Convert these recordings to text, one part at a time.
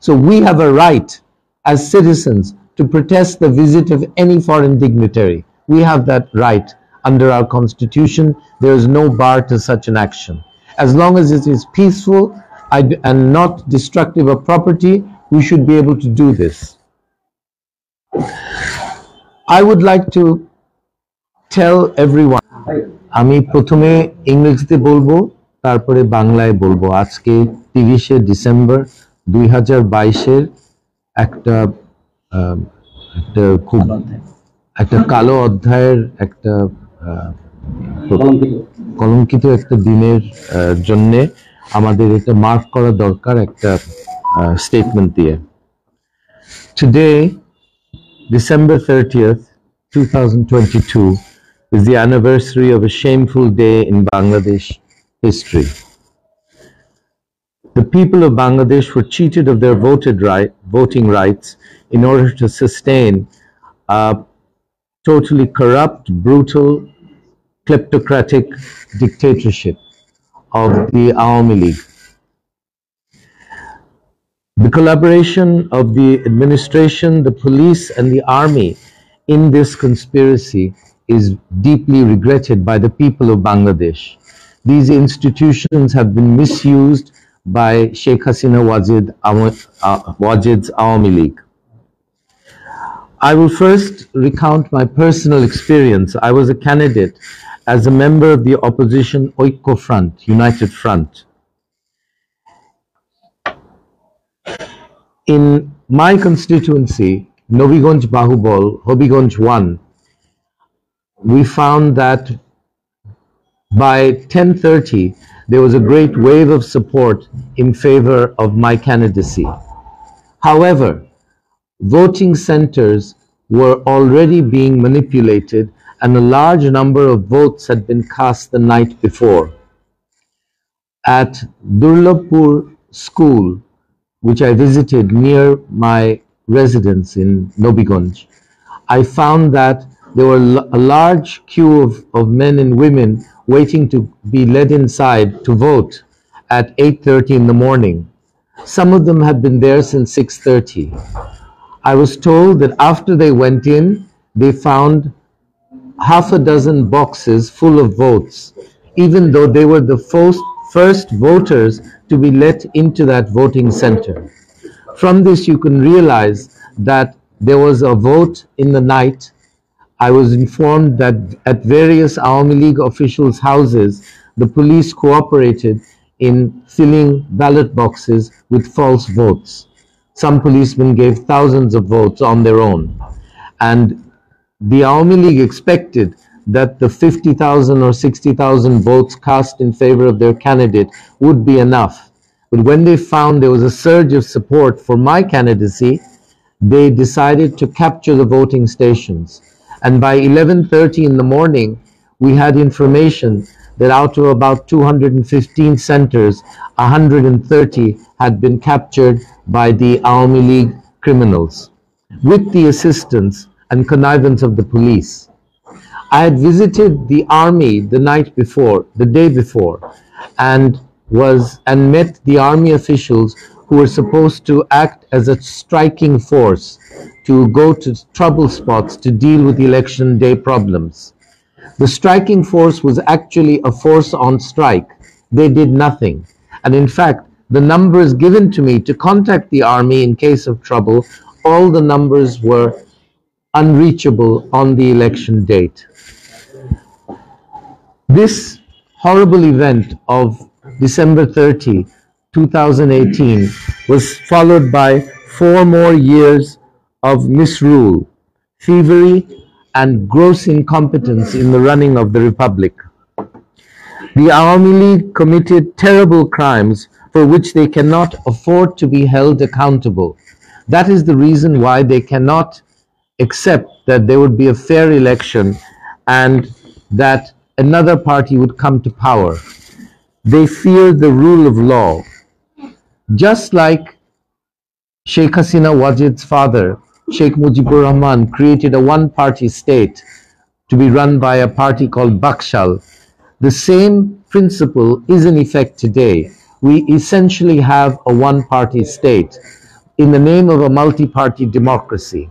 So we have a right as citizens to protest the visit of any foreign dignitary. We have that right under our constitution. There is no bar to such an action. As long as it is peaceful and not destructive of property, we should be able to do this. I would like to tell everyone, আমি প্রথমে ইংরেজিতে বলবো তারপরে বাংলায় বলবো। আজকে 30শে December 2022-এর একটা খুব একটা কালো অধ্যায়ের একটা কলঙ্কিত একটা দিনের জন্য আমাদের এটা মার্ক করা দরকার একটা স্টেটমেন্ট দিয়ে। Today, December 30th, 2022 is the anniversary of a shameful day in Bangladesh history. The people of Bangladesh were cheated of their voting rights in order to sustain a totally corrupt, brutal, kleptocratic dictatorship of the Awami League. The collaboration of the administration, the police, and the army in this conspiracy is deeply regretted by the people of Bangladesh. These institutions have been misused by Sheikh Hasina Wajid's Awami League. I will first recount my personal experience. I was a candidate as a member of the opposition Oikko Front, United Front. In my constituency, Nobiganj Bahubol, Hobiganj 1, we found that by 10:30 there was a great wave of support in favor of my candidacy. However, voting centers were already being manipulated and a large number of votes had been cast the night before. At Durlabpur School, which I visited near my residence in Nobiganj, I found that there were a large queue of men and women waiting to be led inside to vote at 8:30 in the morning. Some of them had been there since 6:30. I was told that after they went in, they found half a dozen boxes full of votes, even though they were the first voters to be let into that voting center. From this, you can realize that there was a vote in the night. I was informed that at various Awami League officials' houses, the police cooperated in filling ballot boxes with false votes. Some policemen gave thousands of votes on their own. And the Awami League expected that the 50,000 or 60,000 votes cast in favor of their candidate would be enough. But when they found there was a surge of support for my candidacy, they decided to capture the voting stations. And by 11:30 in the morning, we had information that out of about 215 centers, 130 had been captured by the Awami League criminals, with the assistance and connivance of the police. I had visited the army the night before, the day before, and met the army officials who were supposed to act as a striking force to go to trouble spots to deal with election day problems. The striking force was actually a force on strike. They did nothing. And in fact, the numbers given to me to contact the army in case of trouble, all the numbers were unreachable on the election date. This horrible event of December 30, 2018 was followed by 4 more years of misrule, thievery, and gross incompetence in the running of the Republic. The Awami League committed terrible crimes for which they cannot afford to be held accountable. That is the reason why they cannot accept that there would be a fair election and that another party would come to power. They fear the rule of law. Just like Sheikh Hasina Wajid's father, Sheikh Mujibur Rahman, created a one-party state to be run by a party called Bakshal, the same principle is in effect today. We essentially have a one-party state. in the name of a multi-party democracy.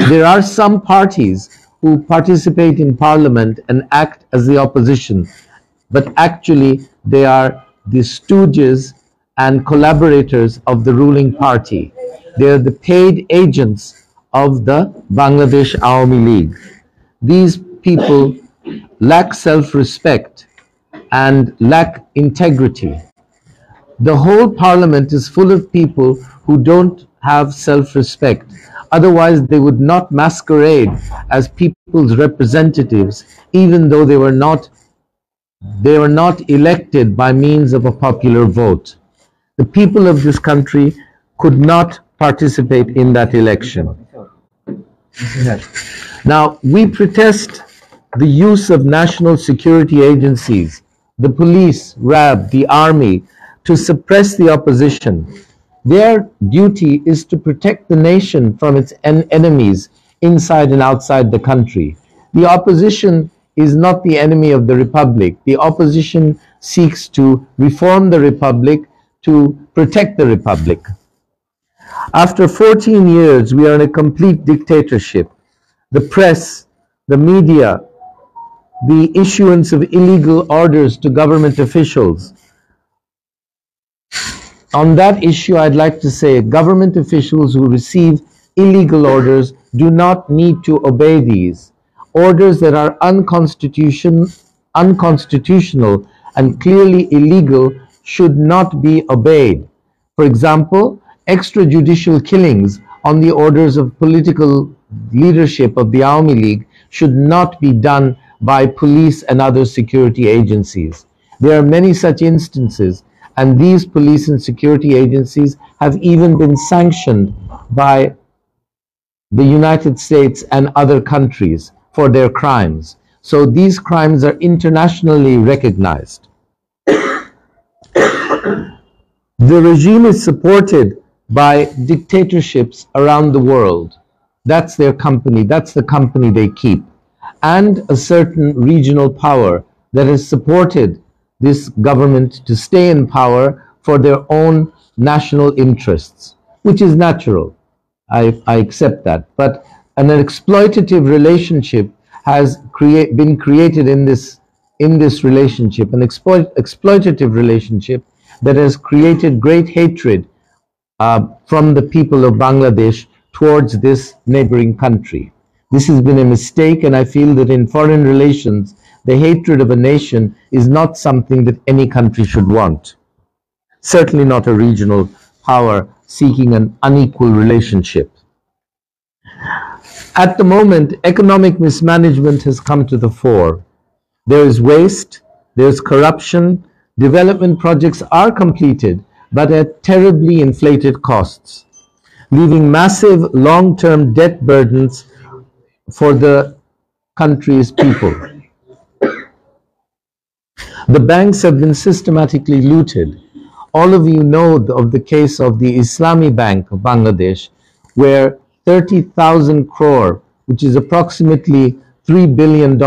There are some parties who participate in parliament and act as the opposition, but actually they are the stooges and collaborators of the ruling party. They are the paid agents of the Bangladesh Awami League. These people lack self-respect and lack integrity. The whole parliament is full of people who don't have self-respect. Otherwise, they would not masquerade as people's representatives, even though they were not elected by means of a popular vote. The people of this country could not participate in that election. Now, we protest the use of national security agencies, the police, RAB, the army, to suppress the opposition. Their duty is to protect the nation from its enemies inside and outside the country. The opposition is not the enemy of the republic. The opposition seeks to reform the republic, to protect the republic. After 14 years, we are in a complete dictatorship. The press, the media, the issuance of illegal orders to government officials. On that issue, I'd like to say government officials who receive illegal orders do not need to obey these. Orders that are unconstitutional and clearly illegal should not be obeyed. For example, extrajudicial killings on the orders of political leadership of the Awami League should not be done by police and other security agencies. There are many such instances, and these police and security agencies have even been sanctioned by the United States and other countries for their crimes. So these crimes are internationally recognized. The regime is supported by dictatorships around the world. That's their company, that's the company they keep. And a certain regional power that has supported this government to stay in power for their own national interests, which is natural. I accept that. But an exploitative relationship has been created in this relationship, an exploitative relationship that has created great hatred from the people of Bangladesh towards this neighboring country. This has been a mistake, and I feel that in foreign relations, the hatred of a nation is not something that any country should want. Certainly not a regional power seeking an unequal relationship. At the moment, economic mismanagement has come to the fore. There is waste, there is corruption, development projects are completed, but at terribly inflated costs, leaving massive long-term debt burdens for the country's people. The banks have been systematically looted. All of you know of the case of the Islami Bank of Bangladesh, where 30,000 crore, which is approximately $3 billion,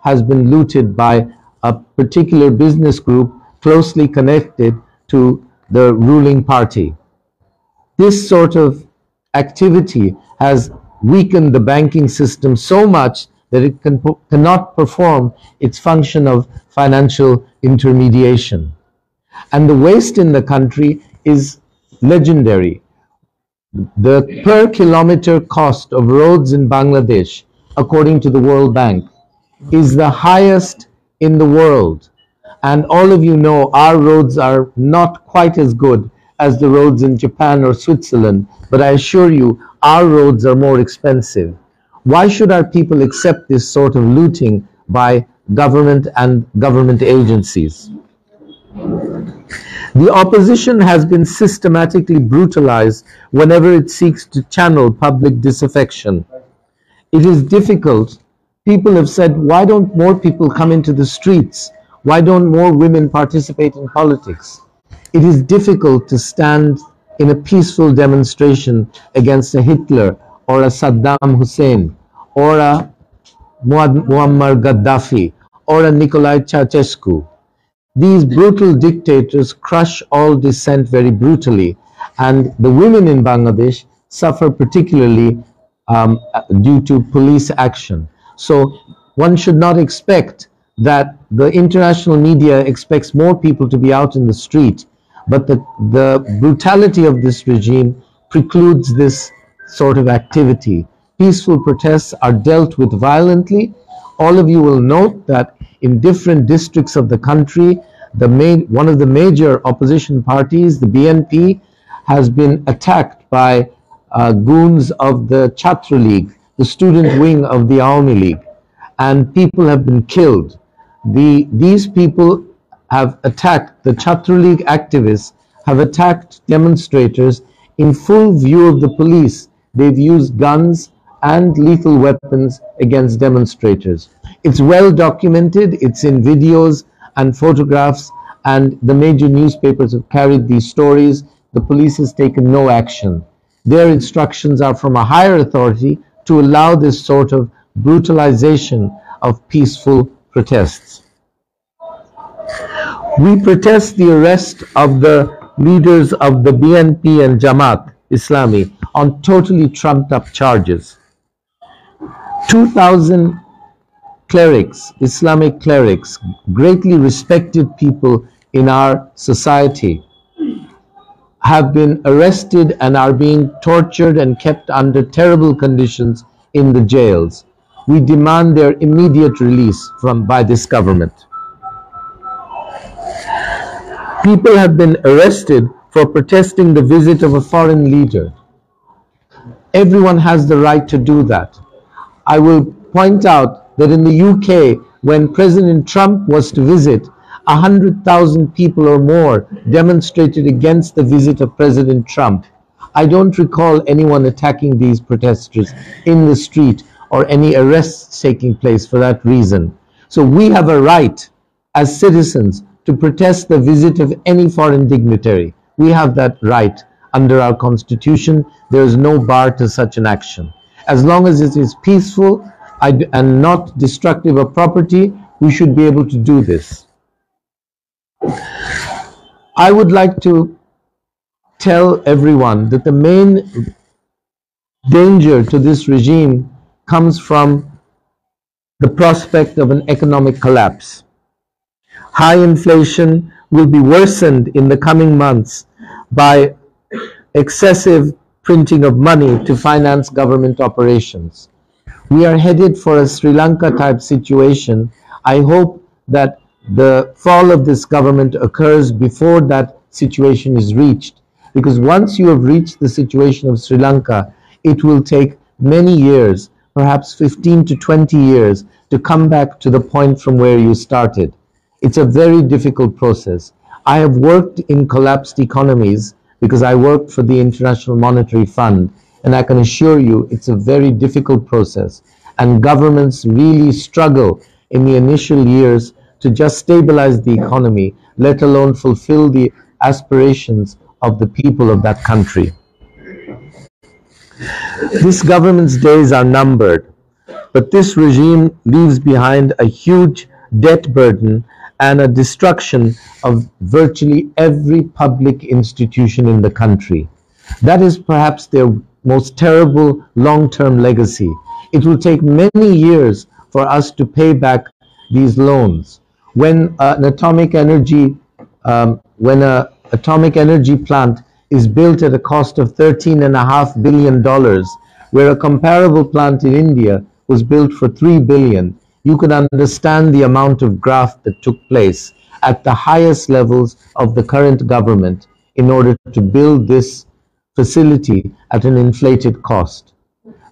has been looted by a particular business group closely connected to the ruling party. This sort of activity has weakened the banking system so much that it cannot perform its function of financial intermediation. And the waste in the country is legendary. The per kilometer cost of roads in Bangladesh, according to the World Bank, is the highest in the world. And all of you know our roads are not quite as good as the roads in Japan or Switzerland, but I assure you our roads are more expensive. Why should our people accept this sort of looting by government and government agencies? The opposition has been systematically brutalized whenever it seeks to channel public disaffection. It is difficult. People have said, why don't more people come into the streets? Why don't more women participate in politics? It is difficult to stand in a peaceful demonstration against a Hitler or a Saddam Hussein or a Muammar Gaddafi or a Nicolae Ceausescu. These brutal dictators crush all dissent very brutally, And the women in Bangladesh suffer particularly due to police action. So one should not expect that the international media expects more people to be out in the street, but the brutality of this regime precludes this sort of activity. Peaceful protests are dealt with violently. All of you will note that in different districts of the country, one of the major opposition parties, the BNP, has been attacked by goons of the Chhatra League, the student wing of the Awami League, and people have been killed. These people have attacked, the Chhatra League activists have attacked demonstrators in full view of the police. They've used guns and lethal weapons against demonstrators. It's well documented, it's in videos and photographs, and the major newspapers have carried these stories. The police has taken no action. Their instructions are from a higher authority to allow this sort of brutalization of peaceful protests. We protest the arrest of the leaders of the BNP and Jamaat Islami on totally trumped up charges. 2,000 clerics, Islamic clerics, greatly respected people in our society, have been arrested and are being tortured and kept under terrible conditions in the jails. We demand their immediate release by this government. People have been arrested for protesting the visit of a foreign leader. Everyone has the right to do that. I will point out that in the UK, when President Trump was to visit, 100,000 people or more demonstrated against the visit of President Trump. I don't recall anyone attacking these protesters in the street or any arrests taking place for that reason. So we have a right as citizens to protest the visit of any foreign dignitary. We have that right under our constitution. There is no bar to such an action. As long as it is peaceful and not destructive of property, we should be able to do this. I would like to tell everyone that the main danger to this regime comes from the prospect of an economic collapse. High inflation will be worsened in the coming months by excessive printing of money to finance government operations. We are headed for a Sri Lanka type situation. I hope that the fall of this government occurs before that situation is reached, because once you have reached the situation of Sri Lanka, it will take many years, perhaps 15 to 20 years, to come back to the point from where you started. It's a very difficult process. I have worked in collapsed economies because I worked for the International Monetary Fund, and I can assure you it's a very difficult process, and governments really struggle in the initial years to just stabilize the economy, let alone fulfill the aspirations of the people of that country. This government's days are numbered, but this regime leaves behind a huge debt burden and a destruction of virtually every public institution in the country. That is perhaps their most terrible long-term legacy. It will take many years for us to pay back these loans. When an atomic energy plant is built at a cost of $13.5 billion, where a comparable plant in India was built for $3 billion, you can understand the amount of graft that took place at the highest levels of the current government in order to build this facility at an inflated cost.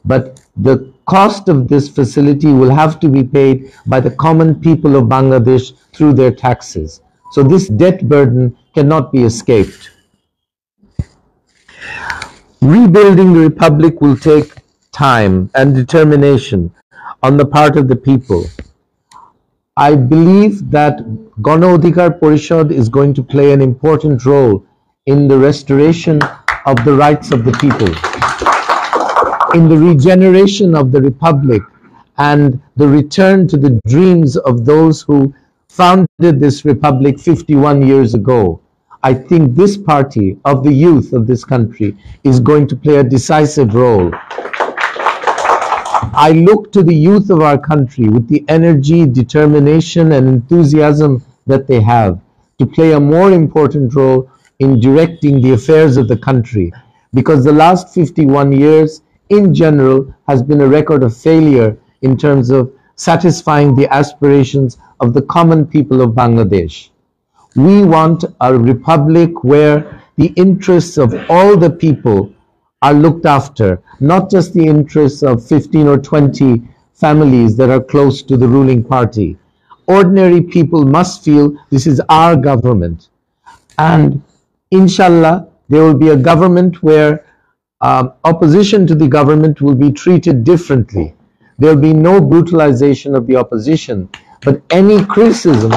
But the cost of this facility will have to be paid by the common people of Bangladesh through their taxes. So this debt burden cannot be escaped. Rebuilding the republic will take time and determination on the part of the people. I believe that Gana Parishad is going to play an important role in the restoration of the rights of the people, in the regeneration of the republic, and the return to the dreams of those who founded this republic 51 years ago. I think this party of the youth of this country is going to play a decisive role. I look to the youth of our country with the energy, determination, and enthusiasm that they have to play a more important role in directing the affairs of the country, because the last 51 years in general has been a record of failure in terms of satisfying the aspirations of the common people of Bangladesh. We want a republic where the interests of all the people are looked after, not just the interests of 15 or 20 families that are close to the ruling party. Ordinary people must feel this is our government. And inshallah, there will be a government where opposition to the government will be treated differently. There will be no brutalization of the opposition, but any criticism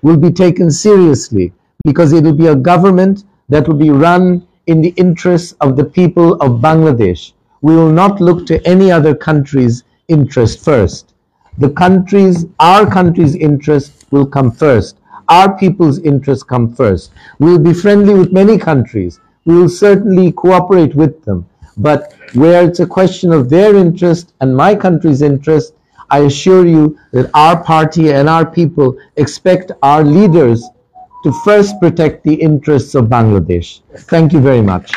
will be taken seriously, because it will be a government that will be run in the interests of the people of Bangladesh. We will not look to any other country's interest first. Our country's interest will come first. Our people's interests come first. We will be friendly with many countries. We will certainly cooperate with them. But where it's a question of their interest and my country's interest, I assure you that our party and our people expect our leaders to first protect the interests of Bangladesh. Thank you very much.